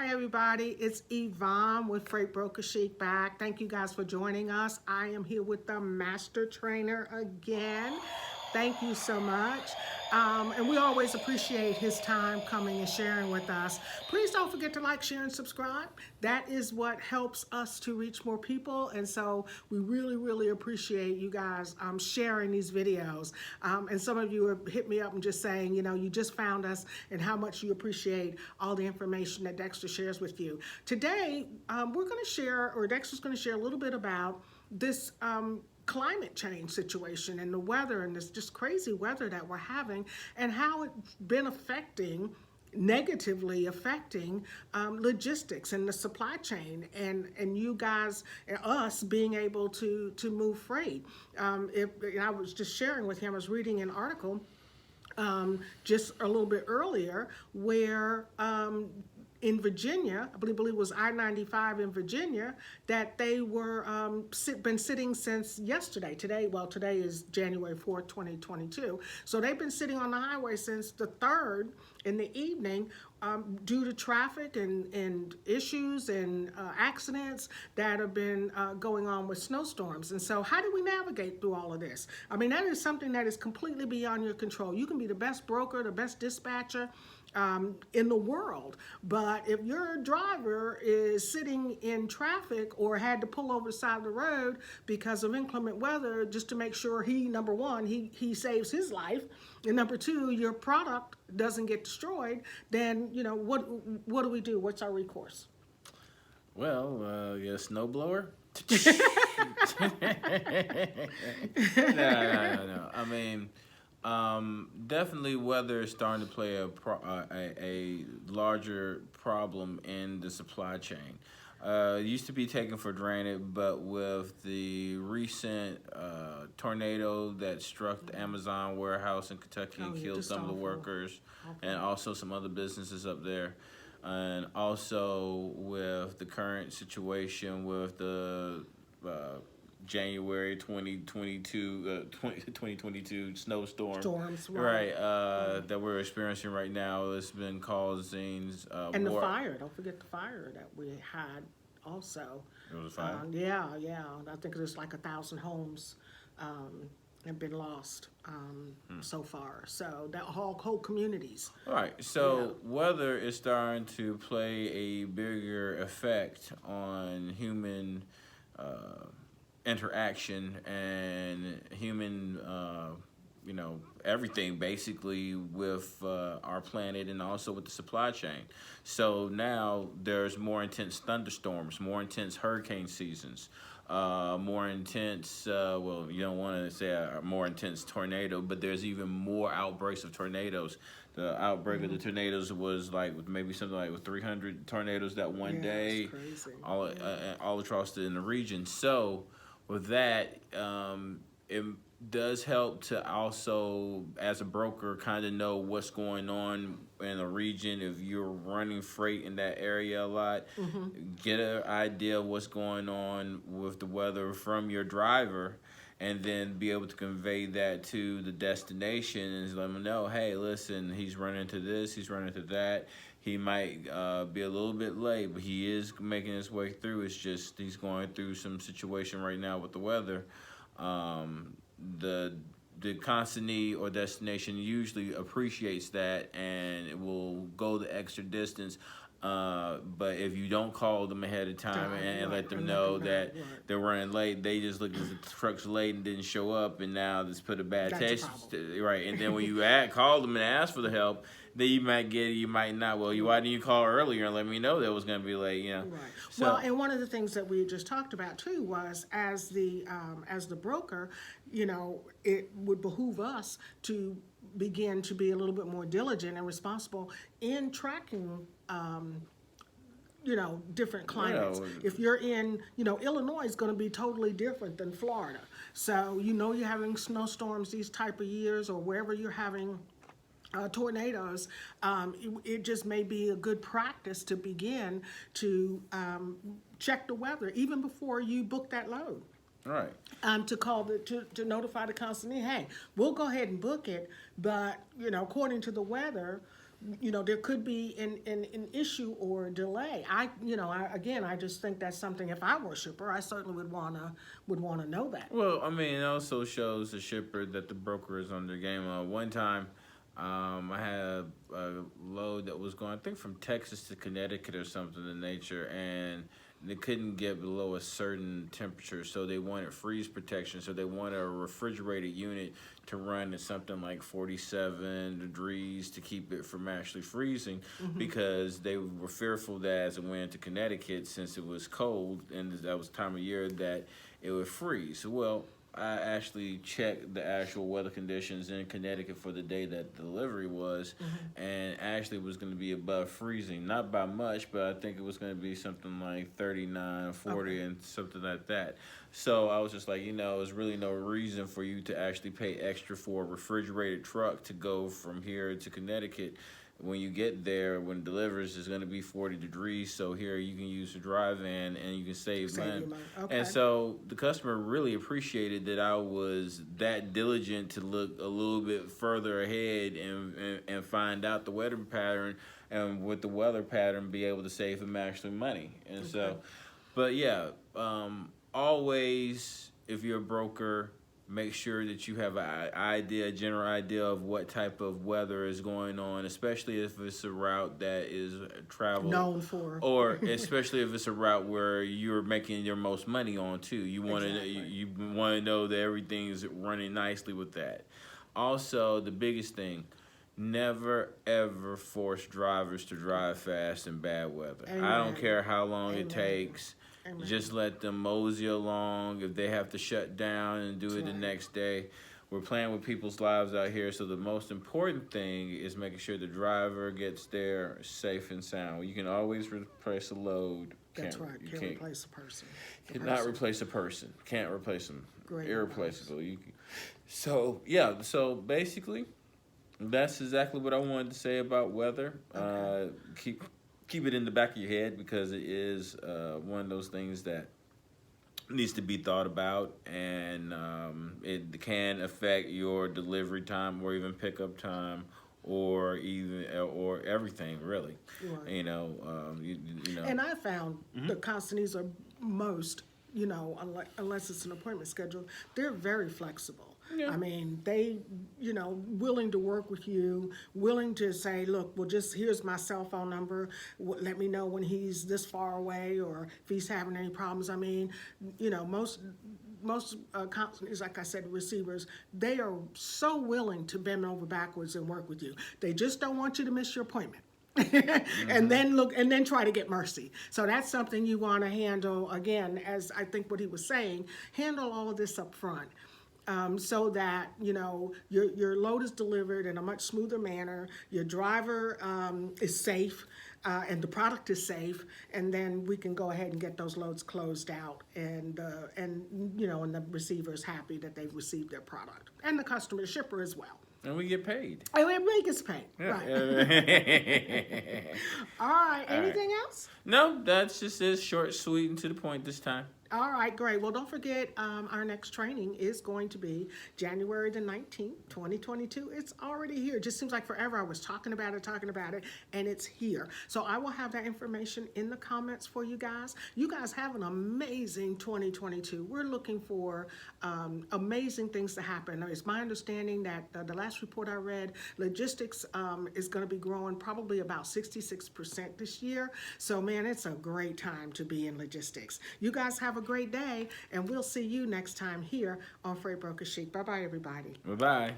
Hi, everybody. It's Yvonne with Freight Broker Chic back. Thank you guys for joining us. I am here with the Master Trainer again. Thank you so much. And we always appreciate his time coming and sharing with us. Please don't forget to like, share, and subscribe. That is what helps us to reach more people. And so we really, really appreciate you guys sharing these videos. And some of you have hit me up and just saying, you know, you just found us and how much you appreciate all the information that Dexter shares with you. Today, we're going to share, or Dexter's going to share a little bit about this climate change situation and the weather and this just crazy weather that we're having and how it's been negatively affecting logistics and the supply chain and you guys and us being able to move freight. I was just sharing with him, I was reading an article just a little bit earlier where in Virginia, I believe it was I-95 in Virginia, that they were been sitting since yesterday. Today is January 4th, 2022. So they've been sitting on the highway since the 3rd in the evening due to traffic and issues and accidents that have been going on with snowstorms. And so how do we navigate through all of this? I mean, that is something that is completely beyond your control. You can be the best broker, the best dispatcher in the world, but if your driver is sitting in traffic or had to pull over the side of the road because of inclement weather just to make sure number one, he saves his life, and number two, your product doesn't get destroyed, then, you know, what do we do? What's our recourse? Well, yeah, snowblower. No. I mean, definitely weather is starting to play a larger problem in the supply chain. It used to be taken for granted, but with the recent tornado that struck the Amazon warehouse in Kentucky and killed some of the workers, and also some other businesses up there, and also with the current situation with the January 2022 snowstorm. Storms, right? That we're experiencing right now. It's been causing and the fire. Don't forget the fire that we had also. There was a fire. Yeah. I think there's like 1,000 homes have been lost so far. So that whole communities. All right. So weather is starting to play a bigger effect on human interaction and human, everything basically with our planet and also with the supply chain. So now there's more intense thunderstorms, more intense hurricane seasons, more intense, well, you don't want to say a more intense tornado, but there's even more outbreaks of tornadoes. The outbreak of the tornadoes was like maybe something like with 300 tornadoes that one day, all across in the region. So with that, it does help to also, as a broker, kind of know what's going on in a region. If you're running freight in that area a lot, get an idea of what's going on with the weather from your driver, and then be able to convey that to the destination and let them know, hey, listen, he's running into this, he's running into that. He might be a little bit late, but he is making his way through. It's just he's going through some situation right now with the weather. The consignee or destination usually appreciates that and it will go the extra distance. But if you don't call them ahead of time and let them know that they're running late, they just look at the truck's late and didn't show up, and now this put a bad taste. Right, and then when you call them and ask for the help, then you might get it, you might not. Well, why didn't you call earlier and let me know that was going to be late? You know. Right. So, well, and one of the things that we just talked about too was as the broker, you know, it would behoove us to begin to be a little bit more diligent and responsible in tracking different climates. If you're in, Illinois is going to be totally different than Florida. So, you're having snowstorms these type of years, or wherever you're having tornadoes, it just may be a good practice to begin to check the weather even before you book that load. Right. To call to notify the consignee, hey, we'll go ahead and book it, but according to the weather, there could be an issue or delay. I just think that's something, if I were a shipper, I certainly would wanna know that. Well, I mean, it also shows the shipper that the broker is on their game. One time, I had a load that was going, I think, from Texas to Connecticut or something of the nature, and they couldn't get below a certain temperature, so they wanted freeze protection. So they wanted a refrigerated unit to run at something like 47 degrees to keep it from actually freezing, because they were fearful that as it went into Connecticut, since it was cold and that was the time of year, that it would freeze. Well, I actually checked the actual weather conditions in Connecticut for the day that the delivery was, and actually was going to be above freezing. Not by much, but I think it was going to be something like 39, 40, and something like that. So I was just like, there's really no reason for you to actually pay extra for a refrigerated truck to go from here to Connecticut. When you get there, when it delivers, it's going to be 40 degrees. So here you can use the dry van and you can save money. Okay. And so the customer really appreciated that I was that diligent to look a little bit further ahead and find out the weather pattern, and with the weather pattern be able to save them actually money. And so, but yeah, always, if you're a broker, make sure that you have a general idea of what type of weather is going on, especially if it's a route that is traveled known for, or especially if it's a route where you're making your most money on too. You want to you want to know that everything's running nicely with that. Also, the biggest thing: never ever force drivers to drive fast in bad weather. Amen. I don't care how long it takes. Amen. Just let them mosey along. If they have to shut down and do it the next day, we're playing with people's lives out here. So the most important thing is making sure the driver gets there safe and sound. You can always replace a load. That's right. Can't replace a person. Cannot replace a person. Can't replace them. Great Irreplaceable. So yeah. So basically, that's exactly what I wanted to say about weather. Okay. Keep it in the back of your head, because it is one of those things that needs to be thought about, and it can affect your delivery time or even pickup time, or everything really. Right. You know. And I found the consignees are most, unless it's an appointment schedule, they're very flexible. Yeah. I mean, they, willing to work with you, willing to say, look, well, here's my cell phone number. Let me know when he's this far away, or if he's having any problems. I mean, most companies, like I said, receivers, they are so willing to bend over backwards and work with you. They just don't want you to miss your appointment. And then try to get mercy. So that's something you want to handle, again, as I think what he was saying, handle all of this up front. So that your load is delivered in a much smoother manner, your driver is safe, and the product is safe, and then we can go ahead and get those loads closed out, and the receiver is happy that they've received their product, and the shipper as well. And we get paid. And everybody gets paid. Yeah. Right. All right. Anything else? No, that's just it. Short, sweet, and to the point this time. All right, great. Well, don't forget, our next training is going to be January the 19th, 2022. It's already here. It just seems like forever. I was talking about it, and it's here. So I will have that information in the comments for you guys. You guys have an amazing 2022. We're looking for amazing things to happen. It's my understanding that the last report I read, logistics is going to be growing probably about 66% this year. So, man, it's a great time to be in logistics. You guys have a great day, and we'll see you next time here on Freight Broker Chic. Bye-bye, everybody. Bye-bye.